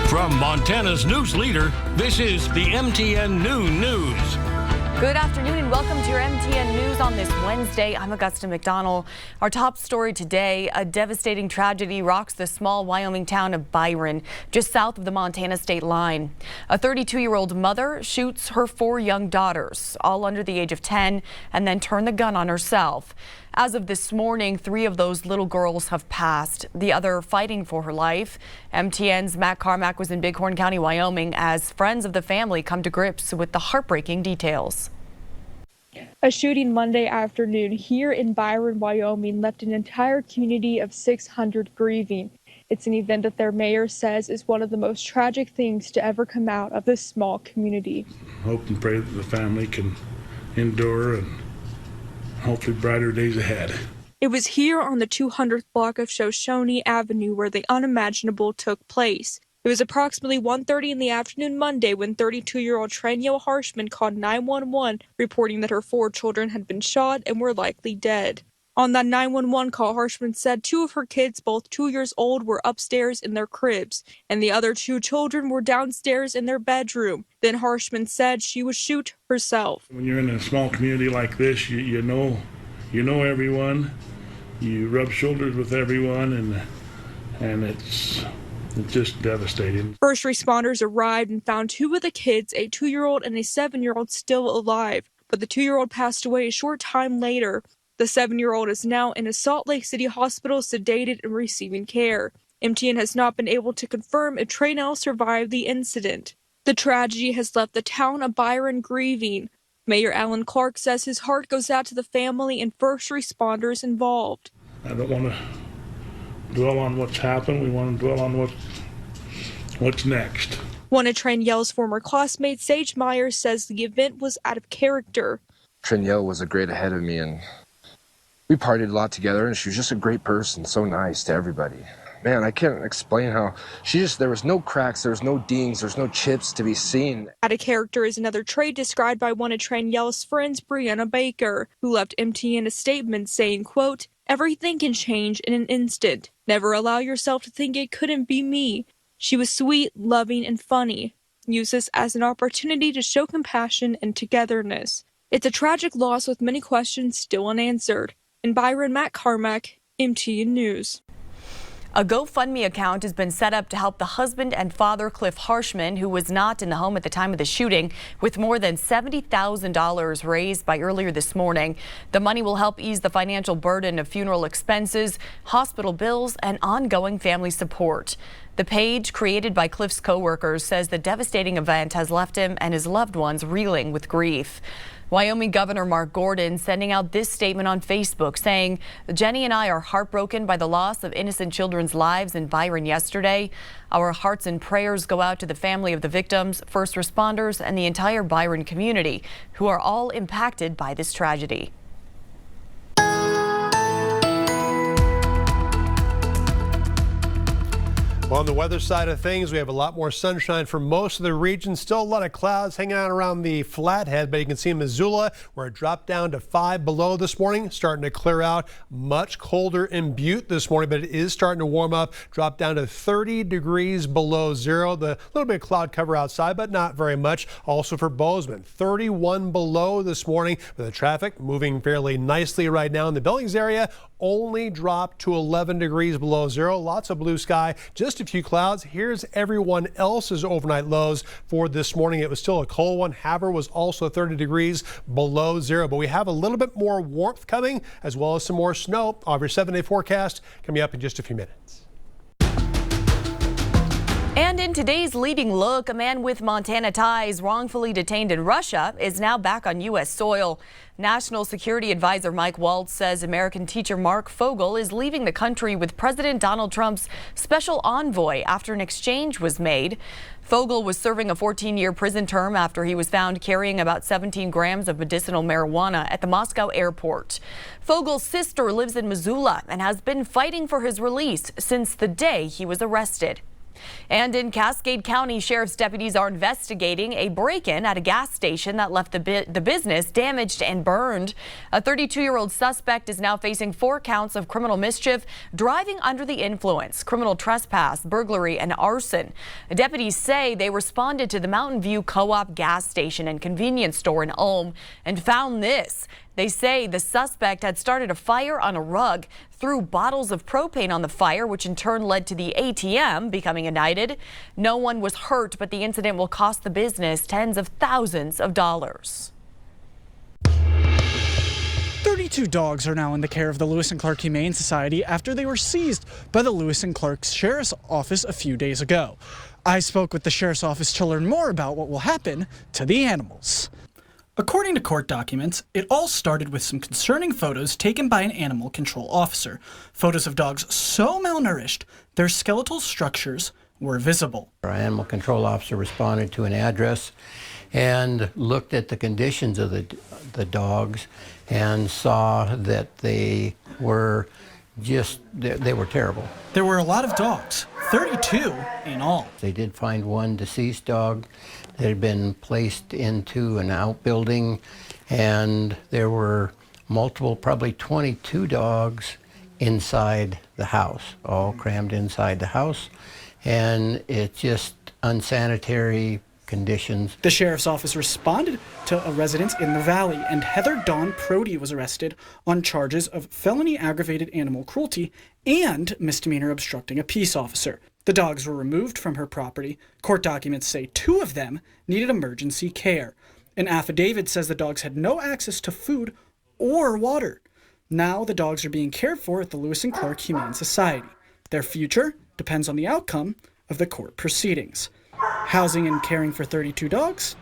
From Montana's news leader, this is the MTN Noon News. Good afternoon and welcome to your MTN News on this Wednesday. I'm Augusta McDonnell. Our top story today, a devastating tragedy rocks the small Wyoming town of Byron, just south of the Montana state line. A 32-year-old mother shoots her 4 young daughters, all under the age of 10, and then turned the gun on herself. As of this morning, 3 of those little girls have passed, the other fighting for her life. MTN's Matt Carmack was in Bighorn County, Wyoming, as friends of the family come to grips with the heartbreaking details. A shooting Monday afternoon here in Byron, Wyoming, left an entire community of 600 grieving. It's an event that their mayor says is one of the most tragic things to ever come out of this small community. Hope and pray that the family can endure and hopefully brighter days ahead. It was here on the 200th block of Shoshone Avenue where the unimaginable took place. It was approximately 1:30 in the afternoon Monday when 32-year-old Tranielle Harshman called 911 reporting that her 4 children had been shot and were likely dead. On that 911 call, Harshman said 2 of her kids, both 2 years old, were upstairs in their cribs, and the other 2 children were downstairs in their bedroom. Then Harshman said she would shoot herself. When you're in a small community like this, you know everyone, you rub shoulders with everyone, and it's just devastating. First responders arrived and found 2 of the kids, a 2-year-old and a 7-year-old, still alive, but the 2-year-old passed away a short time later. The 7-year-old is now in a Salt Lake City hospital, sedated and receiving care. MTN has not been able to confirm if Tranielle survived the incident. The tragedy has left the town of Byron grieving. Mayor Alan Clark says his heart goes out to the family and first responders involved. I don't want to dwell on what's happened. We want to dwell on what's next. One of Tranielle's former classmates, Sage Myers, says the event was out of character. Tranielle was a grade ahead of me, and we partied a lot together, and she was just a great person, so nice to everybody. Man, I can't explain how there was no cracks, there was no dings, there's no chips to be seen. Out of character is another trait described by one of Tranielle's friends, Brianna Baker, who left MTN a statement saying, quote, "Everything can change in an instant. Never allow yourself to think it couldn't be me. She was sweet, loving, and funny. Use this as an opportunity to show compassion and togetherness." It's a tragic loss with many questions still unanswered. In Byron, Matt Carmack, MTN News. A GoFundMe account has been set up to help the husband and father, Cliff Harshman, who was not in the home at the time of the shooting, with more than $70,000 raised by earlier this morning. The money will help ease the financial burden of funeral expenses, hospital bills, and ongoing family support. The page, created by Cliff's co-workers, says the devastating event has left him and his loved ones reeling with grief. Wyoming Governor Mark Gordon sending out this statement on Facebook saying, "Jenny and I are heartbroken by the loss of innocent children's lives in Byron yesterday. Our hearts and prayers go out to the family of the victims, first responders, and the entire Byron community, who are all impacted by this tragedy." Well, on the weather side of things, we have a lot more sunshine for most of the region. Still a lot of clouds hanging out around the Flathead, but you can see Missoula, where it dropped down to 5 below this morning, starting to clear out. Much colder in Butte this morning, but it is starting to warm up, drop down to 30 degrees below zero. The little bit of cloud cover outside, but not very much. Also for Bozeman, 31 below this morning, but the traffic moving fairly nicely right now in the Billings area. Only dropped to 11 degrees below zero. Lots of blue sky, just a few clouds. Here's everyone else's overnight lows for this morning. It was still a cold one. Havre was also 30 degrees below zero, but we have a little bit more warmth coming, as well as some more snow. I'll have your 7-day forecast coming up in just a few minutes. And in today's leading look, a man with Montana ties wrongfully detained in Russia is now back on U.S. soil. National Security Advisor Mike Waltz says American teacher Mark Fogel is leaving the country with President Donald Trump's special envoy after an exchange was made. Fogel was serving a 14-year prison term after he was found carrying about 17 grams of medicinal marijuana at the Moscow airport. Fogel's sister lives in Missoula and has been fighting for his release since the day he was arrested. And in Cascade County, sheriff's deputies are investigating a break-in at a gas station that left the business damaged and burned. A 32-year-old suspect is now facing 4 counts of criminal mischief, driving under the influence, criminal trespass, burglary, and arson. Deputies say they responded to the Mountain View Co-op gas station and convenience store in Ulm and found this. They say the suspect had started a fire on a rug, threw bottles of propane on the fire, which in turn led to the ATM becoming ignited. No one was hurt, but the incident will cost the business tens of thousands of dollars. 32 dogs are now in the care of the Lewis and Clark Humane Society after they were seized by the Lewis and Clark Sheriff's Office a few days ago. I spoke with the Sheriff's Office to learn more about what will happen to the animals. According to court documents, it all started with some concerning photos taken by an animal control officer. Photos of dogs so malnourished, their skeletal structures were visible. Our animal control officer responded to an address and looked at the conditions of the dogs and saw that they were terrible. There were a lot of dogs, 32 in all. They did find one deceased dog that had been placed into an outbuilding, and there were multiple, probably 22 dogs inside the house, all crammed inside the house, and it's just unsanitary conditions. The sheriff's office responded to a residence in the valley, and Heather Dawn Prody was arrested on charges of felony aggravated animal cruelty and misdemeanor obstructing a peace officer. The dogs were removed from her property. Court documents say 2 of them needed emergency care. An affidavit says the dogs had no access to food or water. Now the dogs are being cared for at the Lewis and Clark Humane Society. Their future depends on the outcome of the court proceedings. Housing and caring for 32 dogs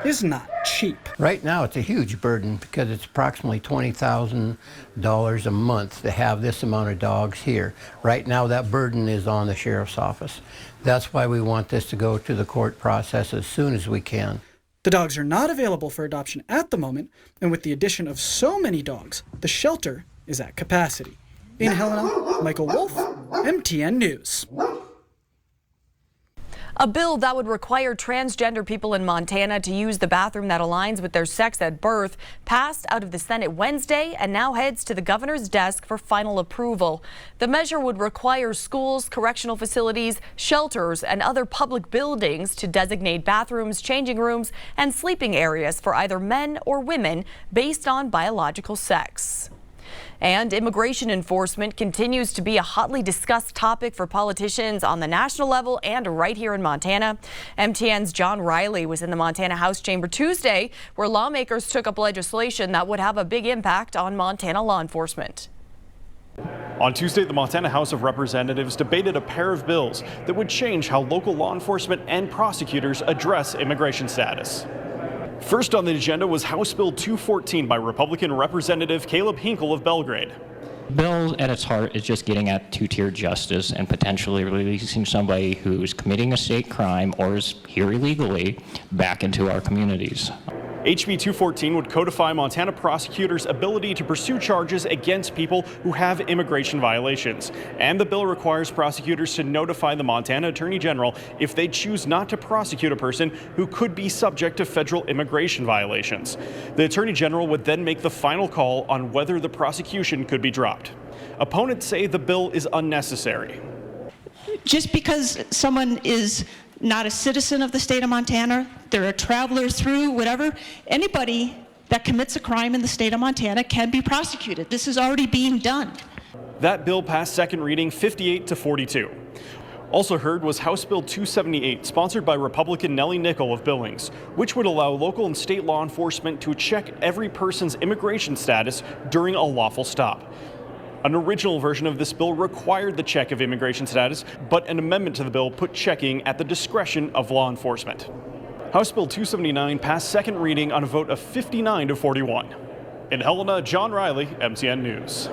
is not cheap. Right now it's a huge burden because it's approximately $20,000 a month to have this amount of dogs here. Right now that burden is on the sheriff's office. That's why we want this to go to the court process as soon as we can. The dogs are not available for adoption at the moment, and with the addition of so many dogs, the shelter is at capacity. In Helena, Michael Wolf, MTN News. A bill that would require transgender people in Montana to use the bathroom that aligns with their sex at birth passed out of the Senate Wednesday and now heads to the governor's desk for final approval. The measure would require schools, correctional facilities, shelters, and other public buildings to designate bathrooms, changing rooms, and sleeping areas for either men or women based on biological sex. And immigration enforcement continues to be a hotly discussed topic for politicians on the national level and right here in Montana. MTN's John Riley was in the Montana House Chamber Tuesday, where lawmakers took up legislation that would have a big impact on Montana law enforcement. On Tuesday, the Montana House of Representatives debated a pair of bills that would change how local law enforcement and prosecutors address immigration status. First on the agenda was House Bill 214 by Republican Representative Caleb Hinkle of Belgrade. The bill at its heart is just getting at two-tier justice and potentially releasing somebody who's committing a state crime or is here illegally back into our communities. HB 214 would codify Montana prosecutors' ability to pursue charges against people who have immigration violations. And the bill requires prosecutors to notify the Montana Attorney General if they choose not to prosecute a person who could be subject to federal immigration violations. The Attorney General would then make the final call on whether the prosecution could be dropped. Opponents say the bill is unnecessary. Just because someone is not a citizen of the state of Montana, they're a traveler through, whatever, anybody that commits a crime in the state of Montana can be prosecuted. This is already being done. That bill passed second reading 58-42. Also heard was House Bill 278, sponsored by Republican Nellie Nickel of Billings, which would allow local and state law enforcement to check every person's immigration status during a lawful stop. An original version of this bill required the check of immigration status, but an amendment to the bill put checking at the discretion of law enforcement. House Bill 279 passed second reading on a vote of 59-41. In Helena, John Riley, MTN News.